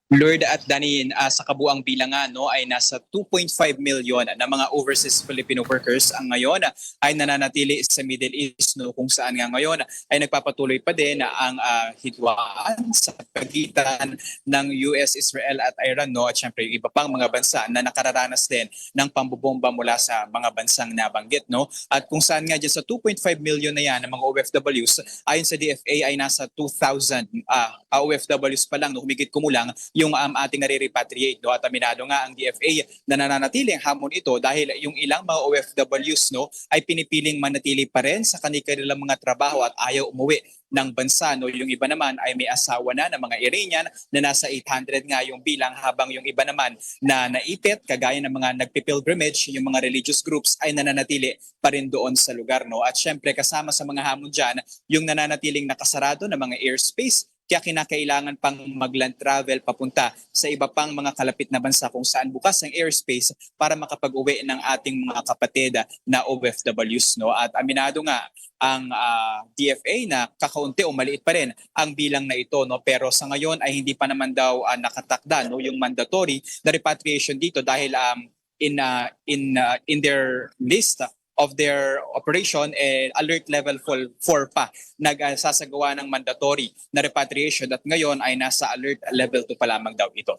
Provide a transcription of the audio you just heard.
Lord at Danin, sa kabuang bilangan no, ay nasa 2.5 million na mga overseas Filipino workers ang ngayon ay nananatili sa Middle East no, kung saan nga ngayon ay nagpapatuloy pa din ang hidwaan sa pagitan ng US, Israel at Iran no, at syempre yung iba pang mga bansa na nakararanas din ng pambobomba mula sa mga bansang nabanggit no. At kung saan nga dyan sa 2.5 million na yan ng mga OFWs ayon sa DFA ay nasa 2,000 OFWs pa lang no, humigit kumulang yung ating nare-repatriate. No? At aminado nga ang DFA na nananatiling hamon ito dahil yung ilang mga OFWs no, ay pinipiling manatili pa rin sa kanilang mga trabaho at ayaw umuwi ng bansa. No? Yung iba naman ay may asawa na ng mga Iranian na nasa 800 nga yung bilang habang yung iba naman na naipit kagaya ng mga nagpipilgrimage, yung mga religious groups ay nananatili pa rin doon sa lugar. No? At syempre kasama sa mga hamon dyan, yung nananatiling nakasarado na mga airspace kaya kinakailangan pang mag-land travel papunta sa iba pang mga kalapit na bansa kung saan bukas ang airspace para makapag-uwi ng ating mga kapatid na OFWs. No? At aminado nga ang DFA na kakaunti o maliit pa rin ang bilang na ito. No? Pero sa ngayon ay hindi pa naman daw nakatakda no? yung mandatory na repatriation dito dahil in their list of their operation alert level 4 pa nagsasagawa ng mandatory na repatriation at ngayon ay nasa alert level 2 pa lamang daw ito.